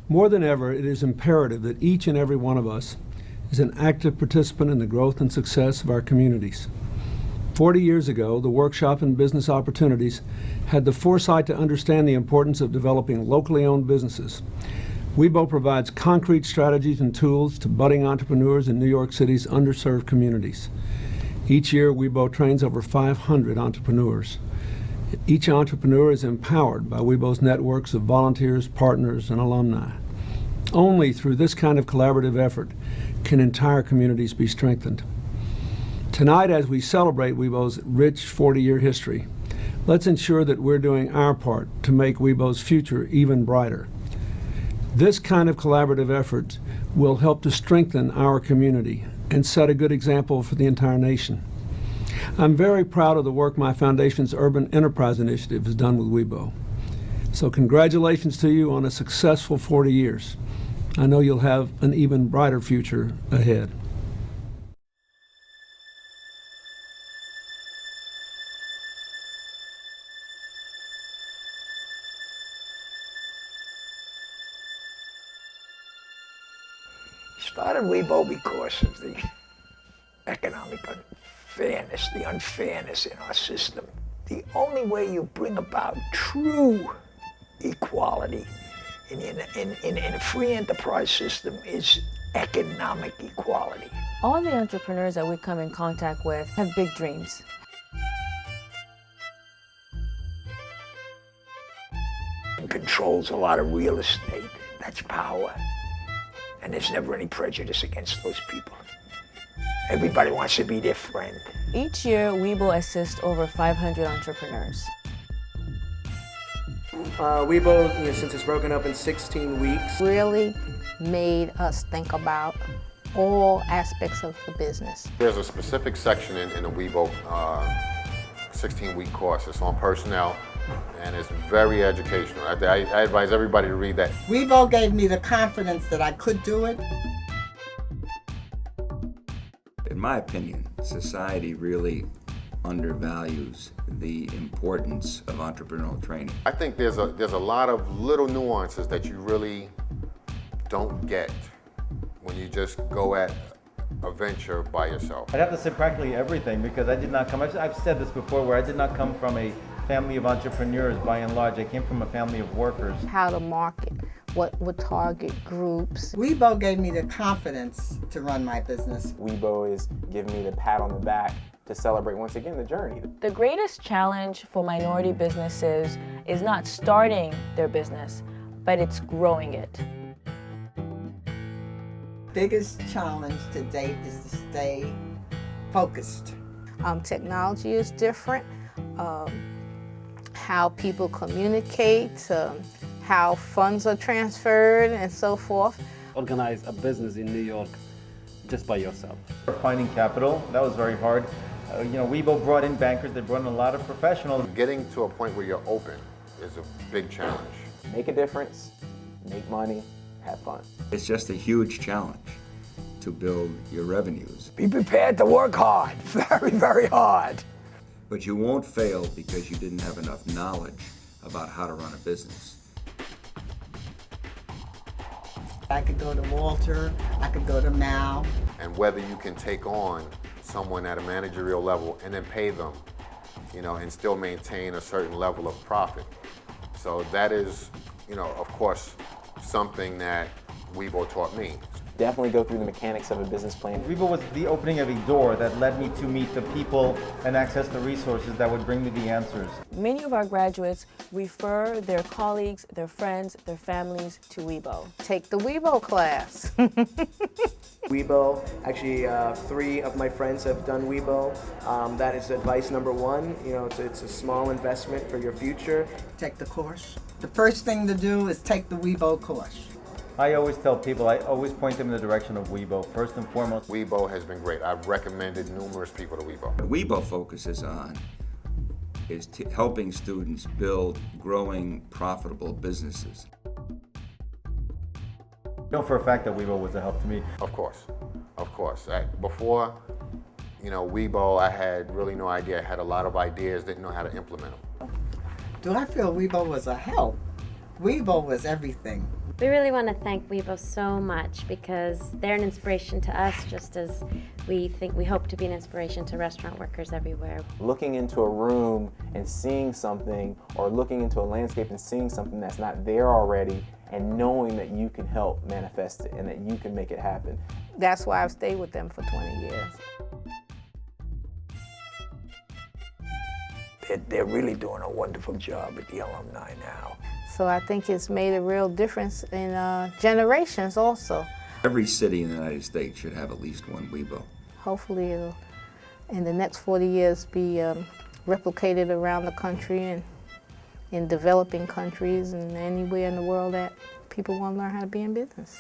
More than ever, it is imperative that each and every one of us is an active participant in the growth and success of our communities. 40 years ago, the Workshop in Business Opportunities had the foresight to understand the importance of developing locally owned businesses. WIBO provides concrete strategies and tools to budding entrepreneurs in New York City's underserved communities. Each year, WIBO trains over 500 entrepreneurs. Each entrepreneur is empowered by WIBO's networks of volunteers, partners, and alumni. Only through this kind of collaborative effort can entire communities be strengthened. Tonight, as we celebrate WIBO's rich 40-year history, let's ensure that we're doing our part to make WIBO's future even brighter. This kind of collaborative effort will help to strengthen our community and set a good example for the entire nation. I'm very proud of the work my foundation's Urban Enterprise Initiative has done with WIBO. So congratulations to you on a successful 40 years. I know you'll have an even brighter future ahead. Started WIBO because of the economic unfairness, the unfairness in our system. The only way you bring about true equality in a free enterprise system is economic equality. All the entrepreneurs that we come in contact with have big dreams. And controls a lot of real estate. That's power. And there's never any prejudice against those people. Everybody wants to be their friend. Each year, WIBO assists over 500 entrepreneurs. WIBO, since it's broken up in 16 weeks. Really made us think about all aspects of the business. There's a specific section in the WIBO 16-week course. It's on personnel, and it's very educational. I advise everybody to read that. WIBO gave me the confidence that I could do it. In my opinion, society really undervalues the importance of entrepreneurial training. I think there's a lot of little nuances that you really don't get when you just go at a venture by yourself. I'd have to say practically everything, because I did not come, I've said this before, where I did not come from a family of entrepreneurs by and large. I came from a family of workers. How to market, what would target groups. WIBO gave me the confidence to run my business. WIBO is giving me the pat on the back to celebrate once again the journey. The greatest challenge for minority businesses is not starting their business, but it's growing it. Biggest challenge to date is to stay focused. Technology is different. How people communicate, how funds are transferred, and so forth. Organize a business in New York just by yourself. Finding capital, that was very hard. WIBO brought in bankers, they brought in a lot of professionals. Getting to a point where you're open is a big challenge. Make a difference, make money, have fun. It's just a huge challenge to build your revenues. Be prepared to work hard, very, very hard. But you won't fail because you didn't have enough knowledge about how to run a business. I could go to Walter, I could go to Mal. And whether you can take on someone at a managerial level and then pay them, and still maintain a certain level of profit. So that is, of course, something that WIBO taught me. Definitely go through the mechanics of a business plan. WIBO was the opening of a door that led me to meet the people and access the resources that would bring me the answers. Many of our graduates refer their colleagues, their friends, their families to WIBO. Take the WIBO class. WIBO, actually 3 of my friends have done WIBO. That is advice number 1. It's a small investment for your future. Take the course. The first thing to do is take the WIBO course. I always tell people, I always point them in the direction of WIBO, first and foremost. WIBO has been great. I've recommended numerous people to WIBO. What WIBO focuses on is helping students build growing, profitable businesses. I know for a fact that WIBO was a help to me. Of course. Before, WIBO, I had really no idea. I had a lot of ideas, didn't know how to implement them. Do I feel WIBO was a help? WIBO was everything. We really want to thank WIBO so much because they're an inspiration to us, just as we hope to be an inspiration to restaurant workers everywhere. Looking into a room and seeing something, or looking into a landscape and seeing something that's not there already, and knowing that you can help manifest it and that you can make it happen. That's why I've stayed with them for 20 years. They're really doing a wonderful job at the alumni now. So I think it's made a real difference in generations also. Every city in the United States should have at least one WIBO. Hopefully it'll, in the next 40 years, be replicated around the country and in developing countries and anywhere in the world that people want to learn how to be in business.